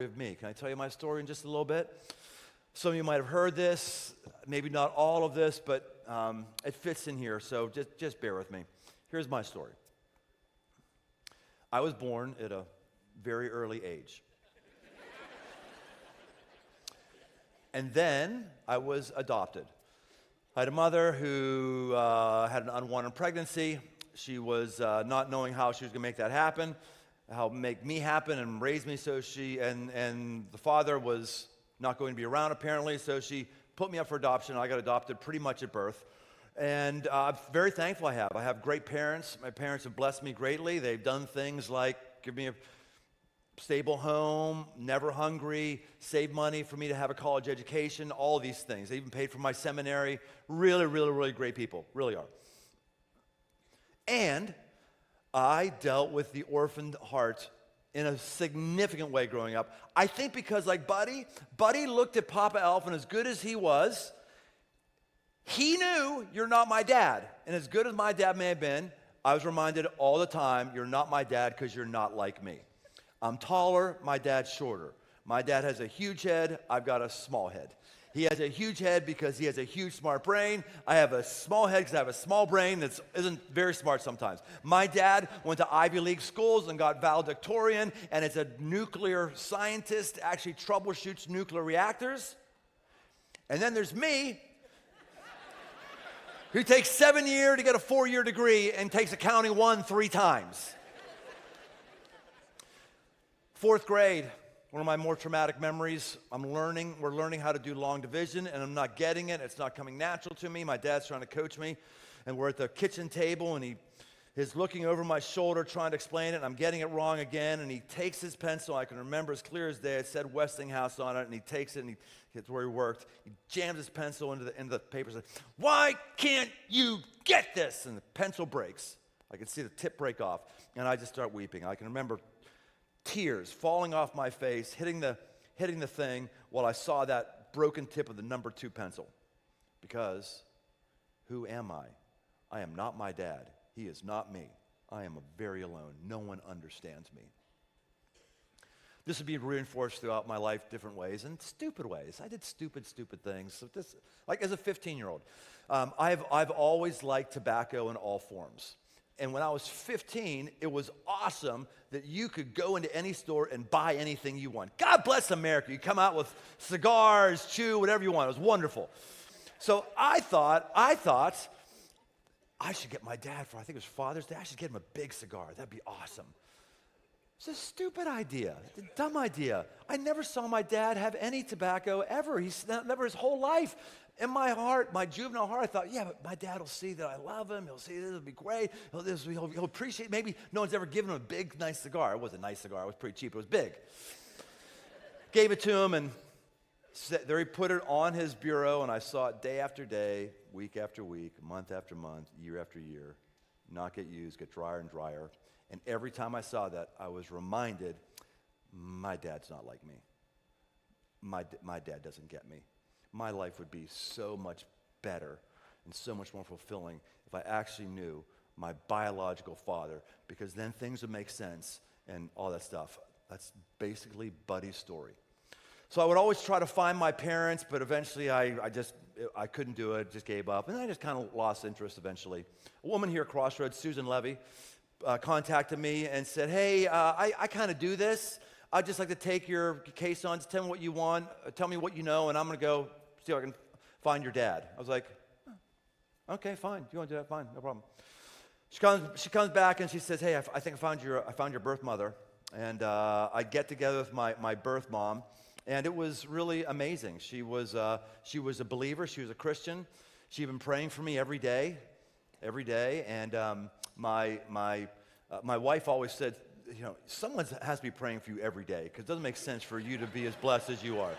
Of me. Can I tell you my story in just a little bit? Some of you might have heard this, maybe not all of this, but it fits in here, so just bear with me. Here's my story. I was born at a very early age. And then I was adopted. I had a mother who had an unwanted pregnancy. She was not knowing how she was going to make that happen, how make me happen and raise me, so and the father was not going to be around apparently, so she put me up for adoption. I got adopted pretty much at birth, and I'm very thankful I have great parents. My parents have blessed me greatly. They've done things like give me a stable home, never hungry, save money for me to have a college education, all these things. They even paid for my seminary. Really, really, really great people, really are. And I dealt with the orphaned heart in a significant way growing up. I think because like Buddy looked at Papa Elf, and as good as he was, he knew you're not my dad. And as good as my dad may have been, I was reminded all the time, you're not my dad because you're not like me. I'm taller, my dad's shorter. My dad has a huge head, I've got a small head. He has a huge head because he has a huge smart brain. I have a small head because I have a small brain that isn't very smart sometimes. My dad went to Ivy League schools and got valedictorian, and is a nuclear scientist, actually troubleshoots nuclear reactors. And then there's me, who takes 7 years to get a 4-year degree and takes accounting 3 times. 4th grade. One of my more traumatic memories, we're learning how to do long division, and I'm not getting it. It's not coming natural to me. My dad's trying to coach me, and we're at the kitchen table, and he's looking over my shoulder trying to explain it, and I'm getting it wrong again, and he takes his pencil. I can remember as clear as day. It said Westinghouse on it, and he takes it, and it's where he worked. He jams his pencil into the paper and says, "Why can't you get this?" And the pencil breaks. I can see the tip break off, and I just start weeping. I can remember tears falling off my face, hitting the thing while I saw that broken tip of the number 2 pencil. Because who am I? I am not my dad. He is not me. I am very alone. No one understands me. This would be reinforced throughout my life different ways, and stupid ways. I did stupid things. So like as a 15-year-old, I've always liked tobacco in all forms. And when I was 15, it was awesome that you could go into any store and buy anything you want. God bless America. You come out with cigars, chew, whatever you want. It was wonderful. So I thought I should get my dad I think it was Father's Day, I should get him a big cigar. That'd be awesome. It's a stupid idea, a dumb idea. I never saw my dad have any tobacco ever. Never his whole life. In my heart, my juvenile heart, I thought, yeah, but my dad will see that I love him. He'll see this will be great. He'll appreciate. Maybe no one's ever given him a big, nice cigar. It was a nice cigar. It was pretty cheap. It was big. Gave it to him, and there he put it on his bureau, and I saw it day after day, week after week, month after month, year after year, not get used, get drier and drier. And every time I saw that, I was reminded, my dad's not like me. My dad doesn't get me. My life would be so much better and so much more fulfilling if I actually knew my biological father, because then things would make sense and all that stuff. That's basically Buddy's story. So I would always try to find my parents, but eventually I couldn't do it, just gave up, and I just kind of lost interest eventually. A woman here at Crossroads, Susan Levy, contacted me and said, "Hey, I kind of do this. I'd just like to take your case on. Just tell me what you want. Tell me what you know, and I'm going to go see if I can find your dad." I was like, oh, "Okay, fine. You want to do that? Fine, no problem." She comes back and she says, "Hey, I think I found your birth mother." And I get together with my birth mom, and it was really amazing. She was a believer. She was a Christian. She'd been praying for me every day. And my wife always said, you know, someone has to be praying for you every day, because it doesn't make sense for you to be as blessed as you are.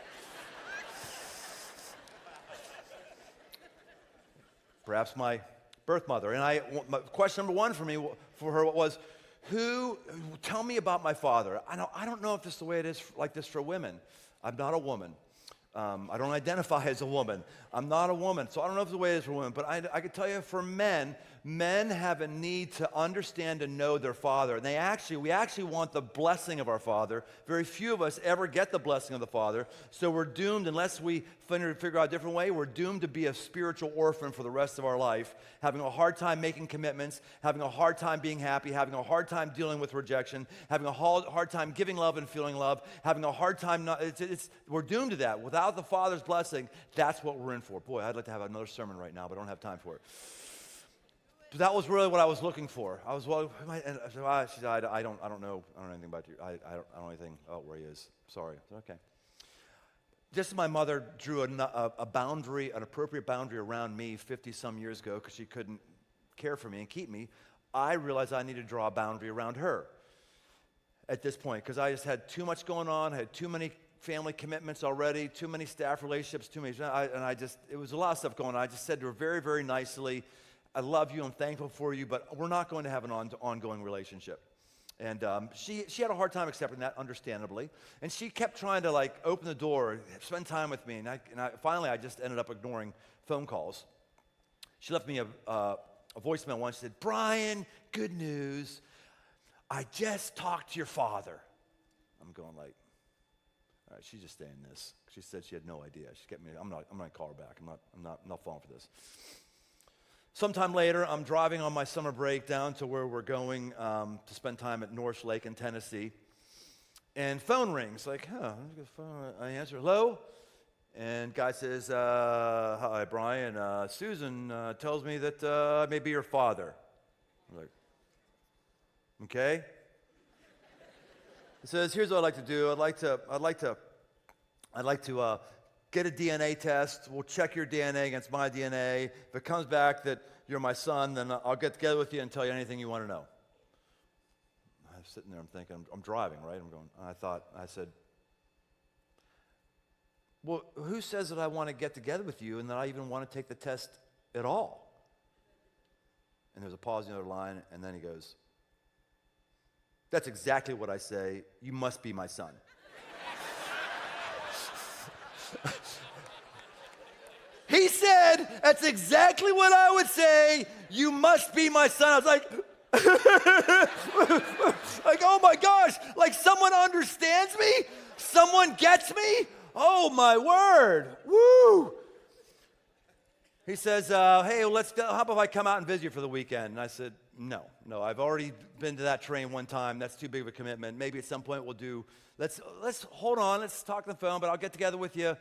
Perhaps my birth mother. And question number 1 for her was, tell me about my father. I don't know if this is the way it is like this for women. I'm not a woman. I don't identify as a woman. I'm not a woman, so I don't know if it's the way it is for women. But I could tell you, for men, Men have a need to understand and know their father. And we actually want the blessing of our father. Very few of us ever get the blessing of the father. So we're doomed, unless we figure out a different way, we're doomed to be a spiritual orphan for the rest of our life, having a hard time making commitments, having a hard time being happy, having a hard time dealing with rejection, having a hard time giving love and feeling love, having a hard time, we're doomed to that. Without the father's blessing, that's what we're in for. Boy, I'd like to have another sermon right now, but I don't have time for it. So that was really what I was looking for. I don't know anything about you. I don't know anything about where he is. Sorry. Okay. Just as my mother drew a boundary, an appropriate boundary around me 50-some years ago because she couldn't care for me and keep me, I realized I needed to draw a boundary around her at this point because I just had too much going on. I had too many family commitments already, too many staff relationships, it was a lot of stuff going on. I just said to her very, very nicely, I love you, I'm thankful for you, but we're not going to have an ongoing relationship. And she had a hard time accepting that, understandably. And she kept trying to open the door, spend time with me. And finally, I just ended up ignoring phone calls. She left me a voicemail once. She said, Brian, good news. I just talked to your father. I'm going all right, she's just saying this. She said she had no idea. She kept me. I'm not going to call her back. I'm not falling for this. Sometime later, I'm driving on my summer break down to where we're going to spend time at North Lake in Tennessee. And phone rings. I answer, hello? And guy says, hi, Brian. Susan tells me that I may be your father. I'm like, okay. He says, here's what I'd like to do. I'd like to get a DNA test. We'll check your DNA against my DNA. If it comes back that you're my son, then I'll get together with you and tell you anything you want to know. I'm sitting there, I'm thinking, I'm driving, right? I said, well, who says that I want to get together with you and that I even want to take the test at all? And there's a pause on the other line, and then he goes, that's exactly what I say. You must be my son. He said, that's exactly what I would say. You must be my son. I was like, oh my gosh, someone understands me? Someone gets me? Oh my word, woo. He says, hey, how about if I come out and visit you for the weekend? And I said, no, I've already been to that train one time. That's too big of a commitment. Maybe at some point let's hold on, let's talk on the phone, but I'll get together with you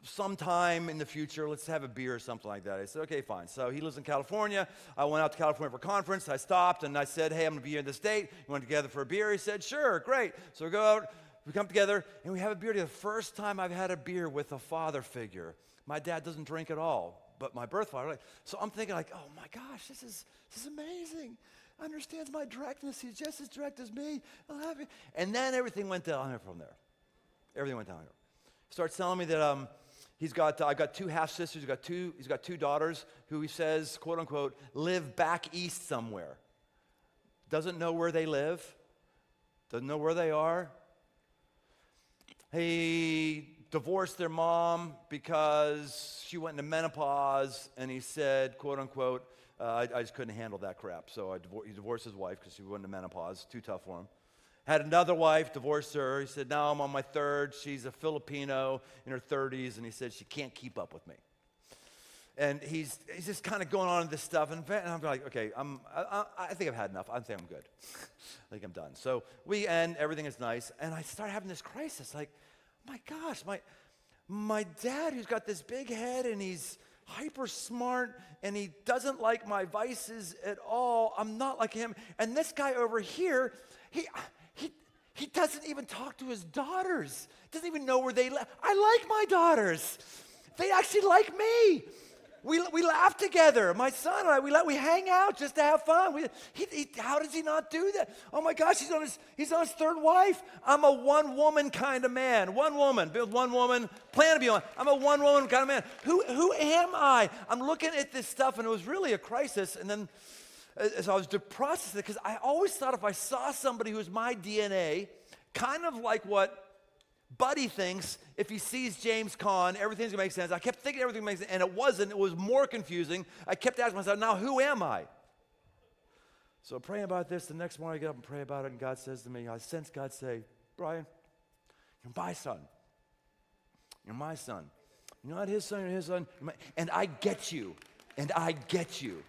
sometime in the future. Let's have a beer or something like that. I said, okay, fine. So he lives in California. I went out to California for a conference. I stopped and I said, hey, I'm going to be here in the state. You want to get together for a beer? He said, sure, great. So we go out, we come together, and we have a beer together. The first time I've had a beer with a father figure. My dad doesn't drink at all, but my birth father. So I'm thinking oh my gosh, this is amazing. Understands my directness. He's just as direct as me. I'll have you. And then everything went downhill from there. Everything went downhill. He starts telling me that I've got two half sisters. He's got two daughters who he says, quote unquote, live back east somewhere. Doesn't know where they live. Doesn't know where they are. He divorced their mom because she went into menopause, and he said, quote unquote, I just couldn't handle that crap. So he divorced his wife because she went into menopause. Too tough for him. Had another wife, divorced her. He said, now I'm on my third. She's a Filipino in her 30s, and he said she can't keep up with me. And he's just kind of going on this stuff, and I'm like, okay, I think I've had enough. I think I'm good. I think I'm done. So we end. Everything is nice, and I start having this crisis. My gosh, my dad, who's got this big head, and he's hyper smart, and he doesn't like my vices at all. I'm not like him. And this guy over here, he doesn't even talk to his daughters. Doesn't even know where they live. I like my daughters. They actually like me. We laugh together. My son and I, we hang out just to have fun. How does he not do that? Oh my gosh, he's on his third wife. I'm a one-woman kind of man. One woman, build one woman, plan to be one. I'm a one-woman kind of man. Who am I? I'm looking at this stuff, and it was really a crisis. And then as I was processing it, because I always thought if I saw somebody who's my DNA, kind of like what Buddy thinks if he sees James Caan, everything's gonna make sense. I kept thinking everything makes sense, and it wasn't. It was more confusing. I kept asking myself, now who am I? So praying about this, the next morning I get up and pray about it, and God says to me, I sense God say, Brian, you're my son. You're my son. You're not his son, you're his son. And I get you. And I get you.